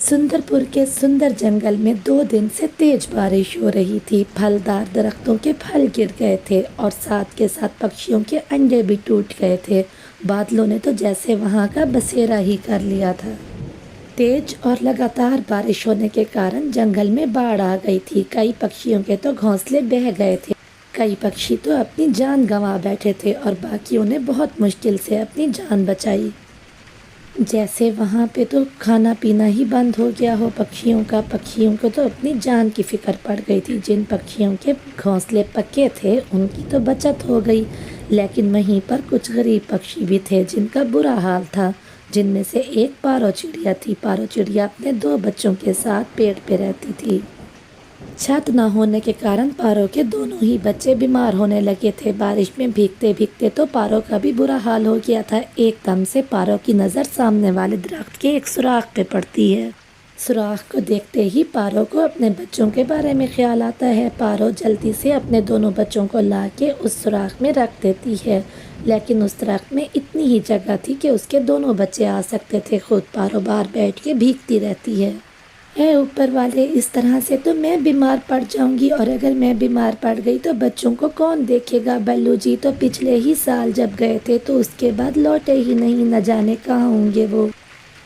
सुंदरपुर के सुंदर जंगल में 2 दिन से तेज बारिश हो रही थी। फलदार दरख्तों के फल गिर गए थे और साथ के साथ पक्षियों के अंडे भी टूट गए थे। बादलों ने तो जैसे वहां का बसेरा ही कर लिया था। तेज और लगातार बारिश होने के कारण जंगल में बाढ़ आ गई थी। कई पक्षियों के तो घोंसले बह गए थे। कई पक्षी तो अपनी जान गंवा बैठे थे और बाकियों ने बहुत मुश्किल से अपनी जान बचाई। जैसे वहाँ पे तो खाना पीना ही बंद हो गया हो पक्षियों का। पक्षियों को तो अपनी जान की फिक्र पड़ गई थी। जिन पक्षियों के घोंसले पक्के थे उनकी तो बचत हो गई, लेकिन वहीं पर कुछ गरीब पक्षी भी थे जिनका बुरा हाल था। जिनमें से एक पारो चिड़िया थी। पारो चिड़िया अपने 2 बच्चों के साथ पेड़ पे रहती थी। छत न होने के कारण पारो के दोनों ही बच्चे बीमार होने लगे थे। बारिश में भीगते भीगते तो पारो का भी बुरा हाल हो गया था। एकदम से पारो की नज़र सामने वाले दरख्त के एक सुराख पे पड़ती है। सुराख को देखते ही पारो को अपने बच्चों के बारे में ख्याल आता है। पारो जल्दी से अपने दोनों बच्चों को लाके उस सुराख में रख देती है, लेकिन उस दरख्त में इतनी ही जगह थी कि उसके दोनों बच्चे आ सकते थे। खुद पारो बाहर बैठ के भीगती रहती है। ऊपर वाले, इस तरह से तो मैं बीमार पड़ जाऊंगी, और अगर मैं बीमार पड़ गई तो बच्चों को कौन देखेगा। बल्लू जी तो पिछले ही साल जब गए थे तो उसके बाद लौटे ही नहीं, न जाने कहाँ होंगे वो।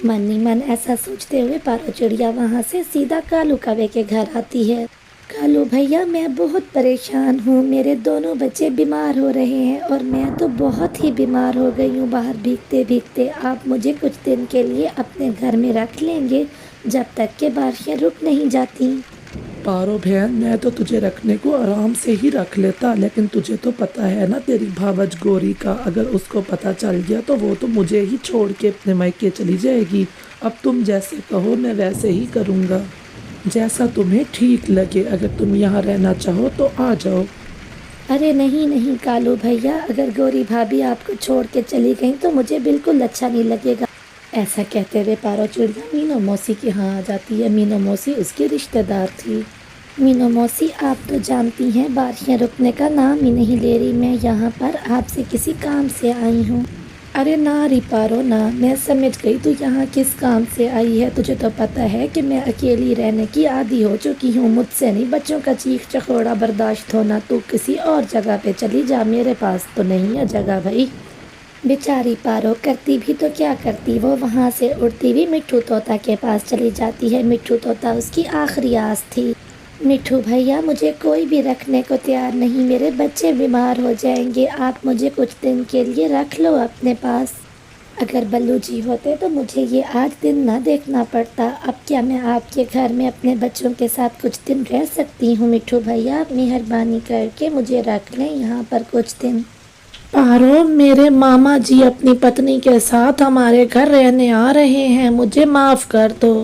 मन ही मन ऐसा सोचते हुए पारो चिड़िया वहाँ से सीधा कालू कौवे के घर आती है। कालू भैया, मैं बहुत परेशान हूँ। मेरे दोनों बच्चे बीमार हो रहे हैं और मैं तो बहुत ही बीमार हो गई हूँ बाहर भीगते भीगते। आप मुझे कुछ दिन के लिए अपने घर में रख लेंगे जब तक के बारिशें रुक नहीं जाती। पारो बहन, मैं तो तुझे रखने को आराम से ही रख लेता, लेकिन तुझे तो पता है ना तेरी भावज गौरी का। अगर उसको पता चल गया तो वो तो मुझे ही छोड़ के अपने मायके चली जाएगी। अब तुम जैसे कहो मैं वैसे ही करूँगा, जैसा तुम्हें ठीक लगे। अगर तुम यहाँ रहना चाहो तो आ जाओ। अरे नहीं नहीं कालू भैया, अगर गौरी भाभी आपको छोड़ के चली गई तो मुझे बिल्कुल अच्छा नहीं लगेगा। ऐसा कहते हुए पारो चिड़िया मीनू मौसी के यहाँ आ जाती है। मीनू मौसी उसकी रिश्तेदार थी। मीनू मौसी, आप तो जानती हैं बारिशें रुकने का नाम ही नहीं ले रही। मैं यहाँ पर आपसे किसी काम से आई हूँ। अरे ना री पारो ना, मैं समझ गई तू यहाँ किस काम से आई है। तुझे तो पता है कि मैं अकेली रहने की आदी हो चुकी हूँ। मुझसे नहीं बच्चों का चीख चखोड़ा बर्दाश्त होना। तू किसी और जगह पे चली जा, मेरे पास तो नहीं है जगह भाई। बेचारी पारो करती भी तो क्या करती, वो वहाँ से उड़ती हुई मिट्ठू तोता के पास चली जाती है। मिट्ठू तोता उसकी आखिरी आस थी। मिट्ठू भैया, मुझे कोई भी रखने को तैयार नहीं, मेरे बच्चे बीमार हो जाएंगे। आप मुझे कुछ दिन के लिए रख लो अपने पास। अगर बल्लू जी होते तो मुझे ये आज दिन ना देखना पड़ता। अब क्या मैं आपके घर में अपने बच्चों के साथ कुछ दिन रह सकती हूँ? मिट्ठू भैया, मेहरबानी करके मुझे रख लें यहाँ पर कुछ दिन। पारो, मेरे मामा जी अपनी पत्नी के साथ हमारे घर रहने आ रहे हैं, मुझे माफ़ कर दो।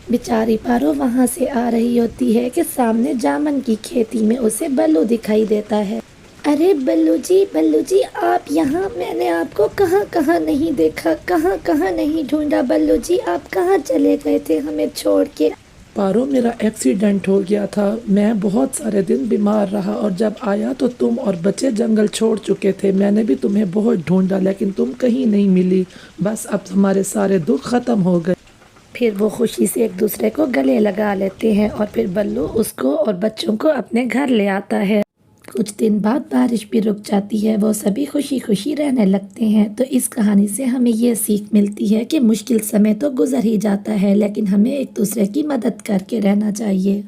बेचारी पारो वहाँ से आ रही होती है कि सामने जामन की खेती में उसे बल्लू दिखाई देता है। अरे बल्लू जी आप यहाँ, मैंने आपको कहाँ कहाँ नहीं देखा, कहाँ कहाँ नहीं ढूंढा। बल्लू जी आप कहाँ चले गए थे हमें छोड़ के? पारो, मेरा एक्सीडेंट हो गया था। मैं बहुत सारे दिन बीमार रहा और जब आया तो तुम और बच्चे जंगल छोड़ चुके थे। मैंने भी तुम्हें बहुत ढूंढा लेकिन तुम कहीं नहीं मिली। बस अब हमारे सारे दुख ख़त्म हो गए। फिर वो खुशी से एक दूसरे को गले लगा लेते हैं और फिर बल्लू उसको और बच्चों को अपने घर ले आता है। कुछ दिन बाद बारिश भी रुक जाती है। वो सभी खुशी खुशी रहने लगते हैं। तो इस कहानी से हमें ये सीख मिलती है कि मुश्किल समय तो गुजर ही जाता है, लेकिन हमें एक दूसरे की मदद करके रहना चाहिए।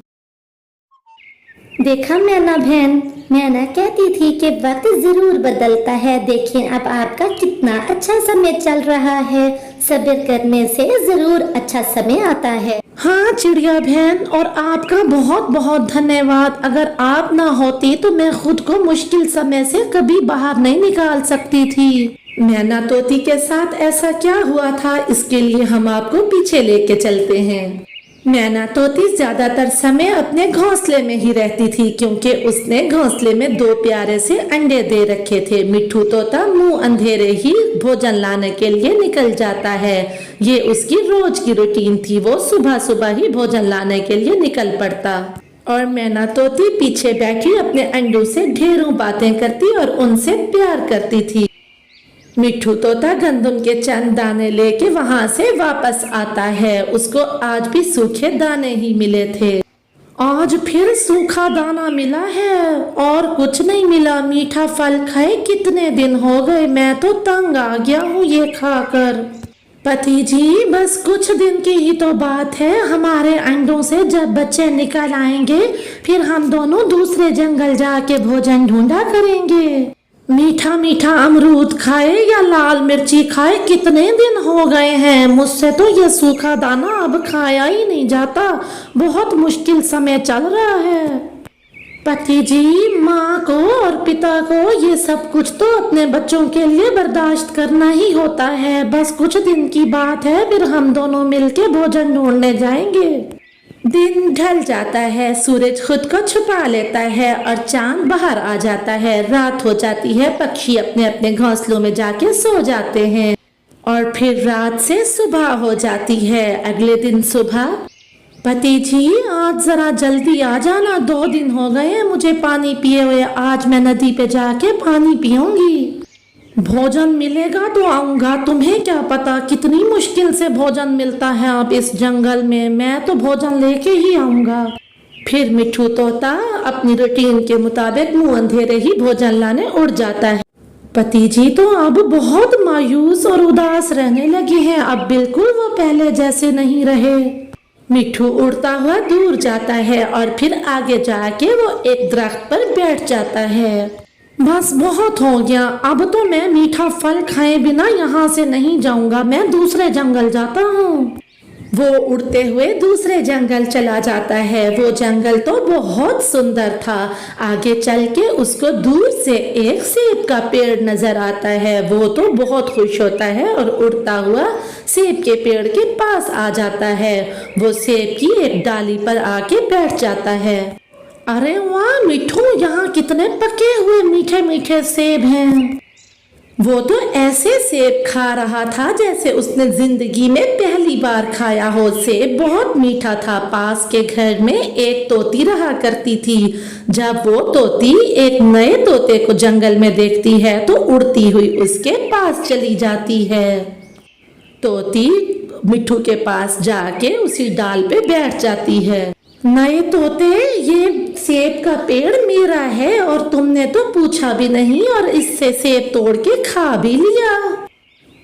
देखा मैना बहन, मैना कहती थी कि वक्त जरूर बदलता है। देखिए अब आपका कितना अच्छा समय चल रहा है। सब्र करने से जरूर अच्छा समय आता है। हाँ चिड़िया बहन, और आपका बहुत बहुत धन्यवाद। अगर आप ना होती तो मैं खुद को मुश्किल समय से कभी बाहर नहीं निकाल सकती थी। मैना तोती के साथ ऐसा क्या हुआ था, इसके लिए हम आपको पीछे लेके चलते हैं। मैना तोती ज्यादातर समय अपने घोंसले में ही रहती थी क्योंकि उसने घोंसले में 2 प्यारे से अंडे दे रखे थे। मिट्ठू तोता मुंह अंधेरे ही भोजन लाने के लिए निकल जाता है। ये उसकी रोज की रूटीन थी। वो सुबह सुबह ही भोजन लाने के लिए निकल पड़ता और मैना तोती पीछे बैठी अपने अंडों से ढेरों बातें करती और उनसे प्यार करती थी। मिट्ठू तोता गंदम के चंद दाने लेके वहां से वापस आता है। उसको आज भी सूखे दाने ही मिले थे। आज फिर सूखा दाना मिला है और कुछ नहीं मिला। मीठा फल खाए कितने दिन हो गए, मैं तो तंग आ गया हूँ ये खाकर। पति जी, बस कुछ दिन की ही तो बात है। हमारे अंडों से जब बच्चे निकल आएंगे फिर हम दोनों दूसरे जंगल जाके भोजन ढूंढा करेंगे। मीठा मीठा अमरूद खाए या लाल मिर्ची खाए कितने दिन हो गए हैं। मुझसे तो ये सूखा दाना अब खाया ही नहीं जाता। बहुत मुश्किल समय चल रहा है। पति जी, माँ को और पिता को ये सब कुछ तो अपने बच्चों के लिए बर्दाश्त करना ही होता है। बस कुछ दिन की बात है, फिर हम दोनों मिलके भोजन ढूंढने जाएंगे। दिन ढल जाता है, सूरज खुद को छुपा लेता है और चांद बाहर आ जाता है। रात हो जाती है, पक्षी अपने अपने घोंसलों में जाके सो जाते हैं और फिर रात से सुबह हो जाती है। अगले दिन सुबह, पति जी आज जरा जल्दी आ जाना, 2 दिन हो गए हैं मुझे पानी पिए हुए। आज मैं नदी पे जाके पानी पीऊंगी। भोजन मिलेगा तो आऊंगा, तुम्हें क्या पता कितनी मुश्किल से भोजन मिलता है अब इस जंगल में। मैं तो भोजन लेके ही आऊंगा। फिर मिट्ठू तोता अपनी रूटीन के मुताबिक मुंह अंधेरे ही भोजन लाने उड़ जाता है। पति जी तो अब बहुत मायूस और उदास रहने लगे हैं। अब बिल्कुल वो पहले जैसे नहीं रहे। मिट्ठू उड़ता हुआ दूर जाता है और फिर आगे जाके वो एक दरख्त पर बैठ जाता है। बस बहुत हो गया, अब तो मैं मीठा फल खाए बिना यहाँ से नहीं जाऊंगा। मैं दूसरे जंगल जाता हूँ। वो उड़ते हुए दूसरे जंगल चला जाता है। वो जंगल तो बहुत सुंदर था। आगे चल के उसको दूर से एक सेब का पेड़ नजर आता है। वो तो बहुत खुश होता है और उड़ता हुआ सेब के पेड़ के पास आ जाता है। वो सेब की एक डाली पर आके बैठ जाता है। अरे वाह मिट्ठू, यहाँ कितने पके हुए मीठे मीठे सेब हैं। वो तो ऐसे सेब खा रहा था जैसे उसने जिंदगी में पहली बार खाया हो। सेब बहुत मीठा था। पास के घर में एक तोती रहा करती थी। जब वो तोती एक नए तोते को जंगल में देखती है तो उड़ती हुई उसके पास चली जाती है। तोती मिट्ठू के पास जाके उसी डाल पे बैठ जाती है। नए तोते, ये सेब का पेड़ मेरा है और तुमने तो पूछा भी नहीं और इससे सेब तोड़ के खा भी लिया।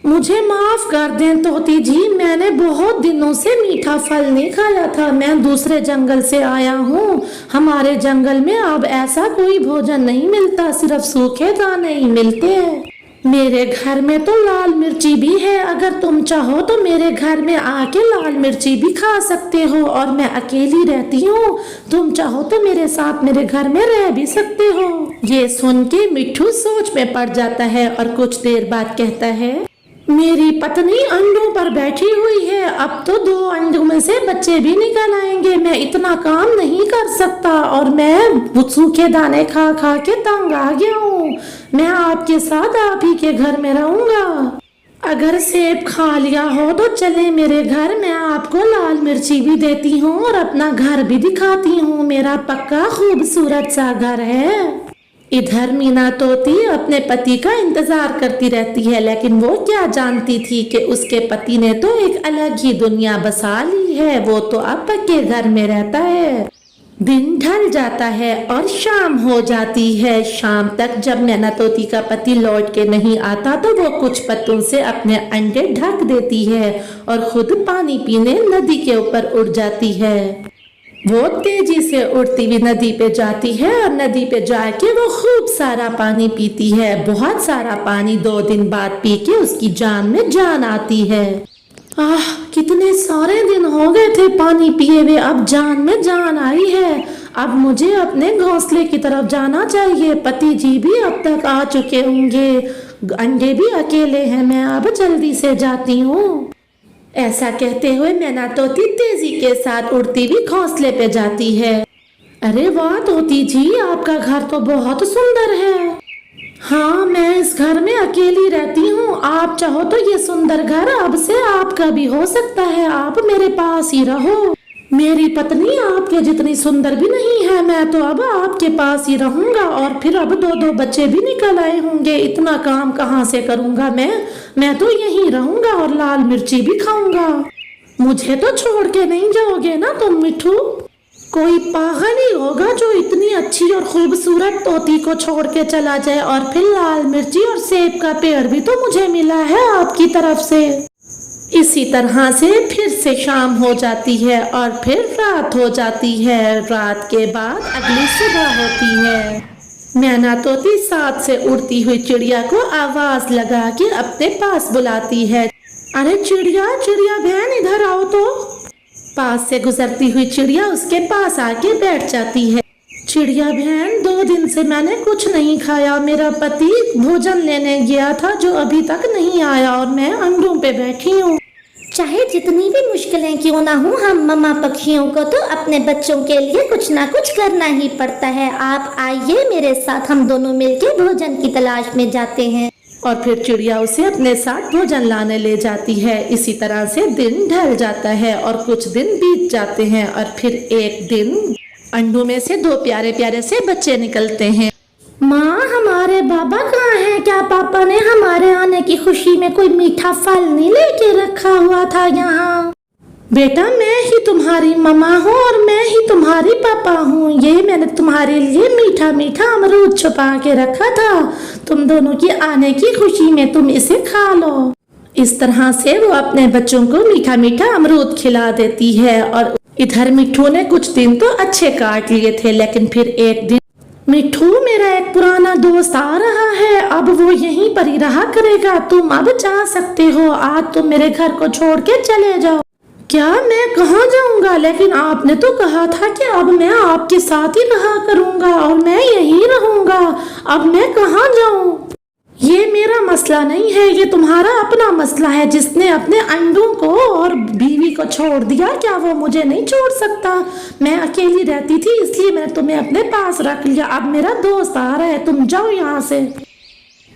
मुझे माफ कर दें तोती जी, मैंने बहुत दिनों से मीठा फल नहीं खाया था। मैं दूसरे जंगल से आया हूँ। हमारे जंगल में अब ऐसा कोई भोजन नहीं मिलता, सिर्फ सूखे दाने ही मिलते हैं। मेरे घर में तो लाल मिर्ची भी है। अगर तुम चाहो तो मेरे घर में आके लाल मिर्ची भी खा सकते हो। और मैं अकेली रहती हूँ, तुम चाहो तो मेरे साथ मेरे घर में रह भी सकते हो। ये सुन के मिट्ठू सोच में पड़ जाता है और कुछ देर बाद कहता है, मेरी पत्नी अंडों पर बैठी हुई है। अब तो 2 अंडों में से बच्चे भी निकल आएंगे। मैं इतना काम नहीं कर सकता और मैं सूखे दाने खा खा के तंग आ गया हूँ। मैं आपके साथ आप ही के घर में रहूंगा। अगर सेब खा लिया हो तो चले मेरे घर, मैं आपको लाल मिर्ची भी देती हूँ और अपना घर भी दिखाती हूँ। मेरा पक्का खूबसूरत सा घर है। इधर मीना तोती अपने पति का इंतजार करती रहती है, लेकिन वो क्या जानती थी कि उसके पति ने तो एक अलग ही दुनिया बसा ली है। वो तो अब पक्के घर में रहता है। दिन ढल जाता है और शाम हो जाती है। शाम तक जब मैना तोती का पति लौट के नहीं आता तो वो कुछ पत्तों से अपने अंडे ढक देती है और खुद पानी पीने नदी के ऊपर उड़ जाती है। वो तेजी से उड़ती हुई नदी पे जाती है और नदी पे जाके वो खूब सारा पानी पीती है। बहुत सारा पानी 2 दिन बाद पी के उसकी जान में जान आती है। कितने सारे दिन हो गए थे पानी पिए हुए, अब जान में जान आई है। अब मुझे अपने घोंसले की तरफ जाना चाहिए। पति जी भी अब तक आ चुके होंगे, अंडे भी अकेले हैं। मैं अब जल्दी से जाती हूँ। ऐसा कहते हुए मैना तोती तेजी के साथ उड़ती हुई घोंसले पे जाती है। अरे वाह तोती जी, आपका घर तो बहुत सुंदर है। हाँ, मैं इस घर में अकेली रहती हूँ। आप चाहो तो ये सुंदर घर अब से आपका भी हो सकता है। आप मेरे पास ही रहो। मेरी पत्नी आपके जितनी सुंदर भी नहीं है। मैं तो अब आपके पास ही रहूंगा और फिर अब 2-2 बच्चे भी निकल आए होंगे। इतना काम कहाँ से करूंगा मैं तो यहीं रहूंगा और लाल मिर्ची भी खाऊंगा। मुझे तो छोड़ के नहीं जाओगे ना तुम मिठू? कोई पागल ही होगा जो इतनी अच्छी और खूबसूरत तोती को छोड़ के चला जाए। और फिर लाल मिर्ची और सेब का पेड़ भी तो मुझे मिला है आपकी तरफ से। इसी तरह से फिर से शाम हो जाती है और फिर रात हो जाती है। रात के बाद अगली सुबह होती है। मैना तोती साथ से उड़ती हुई चिड़िया को आवाज लगा के अपने पास बुलाती है। अरे चिड़िया चिड़िया बहन इधर आओ तो। पास से गुजरती हुई चिड़िया उसके पास आके बैठ जाती है। चिड़िया बहन 2 दिन से मैंने कुछ नहीं खाया। मेरा पति भोजन लेने गया था जो अभी तक नहीं आया और मैं अंडों पे बैठी हूँ। चाहे जितनी भी मुश्किलें क्यों ना हो, हम मम्मा पक्षियों को तो अपने बच्चों के लिए कुछ ना कुछ करना ही पड़ता है। आप आइए मेरे साथ, हम दोनों मिलकर भोजन की तलाश में जाते हैं। और फिर चिड़िया उसे अपने साथ भोजन लाने ले जाती है। इसी तरह से दिन ढल जाता है और कुछ दिन बीत जाते हैं और फिर एक दिन अंडों में से 2 प्यारे प्यारे से बच्चे निकलते हैं। माँ, हमारे बाबा कहाँ हैं? क्या पापा ने हमारे आने की खुशी में कोई मीठा फल नहीं लेके रखा हुआ था यहाँ? बेटा, मैं ही तुम्हारी मम्मा हूँ और मैं ही तुम्हारी पापा हूँ। ये मैंने तुम्हारे लिए मीठा मीठा अमरूद छुपा के रखा था। तुम दोनों की आने की खुशी में तुम इसे खा लो। इस तरह से वो अपने बच्चों को मीठा मीठा अमरूद खिला देती है। और इधर मिट्ठू ने कुछ दिन तो अच्छे काट लिए थे, लेकिन फिर एक दिन मिट्ठू, मेरा एक पुराना दोस्त आ रहा है, अब वो यहीं पर ही रहा करेगा। तुम अब जा सकते हो, आज तुम मेरे घर को छोड़ के चले जाओ। क्या? मैं कहाँ जाऊंगा? लेकिन आपने तो कहा था कि अब मैं आपके साथ ही रहा करूंगा और मैं यहीं रहूंगा। अब मैं कहाँ जाऊं? ये मेरा मसला नहीं है, ये तुम्हारा अपना मसला है। जिसने अपने अंडों को और बीवी को छोड़ दिया, क्या वो मुझे नहीं छोड़ सकता? मैं अकेली रहती थी इसलिए मैंने तुम्हें अपने पास रख लिया। अब मेरा दोस्त आ रहा है, तुम जाओ यहाँ से।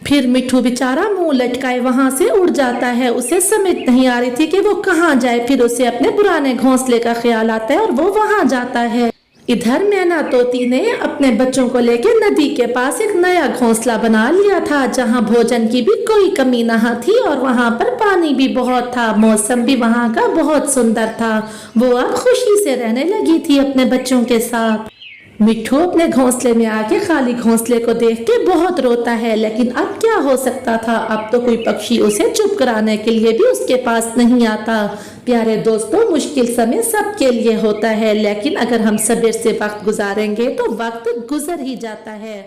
फिर मिट्ठू बेचारा मुंह लटकाए वहां से उड़ जाता है। उसे समझ नहीं आ रही थी कि वो कहाँ जाए। फिर उसे अपने पुराने घोंसले का ख्याल आता है और वो वहां जाता है। इधर मैना तोती ने अपने बच्चों को लेकर नदी के पास एक नया घोंसला बना लिया था, जहां भोजन की भी कोई कमी न थी और वहां पर पानी भी बहुत था। मौसम भी वहां का बहुत सुंदर था। वो अब खुशी से रहने लगी थी अपने बच्चों के साथ। मिट्ठू अपने घोंसले में आके खाली घोंसले को देख के बहुत रोता है, लेकिन अब क्या हो सकता था? अब तो कोई पक्षी उसे चुप कराने के लिए भी उसके पास नहीं आता। प्यारे दोस्तों, मुश्किल समय सबके लिए होता है, लेकिन अगर हम सब्र से वक्त गुजारेंगे तो वक्त गुजर ही जाता है।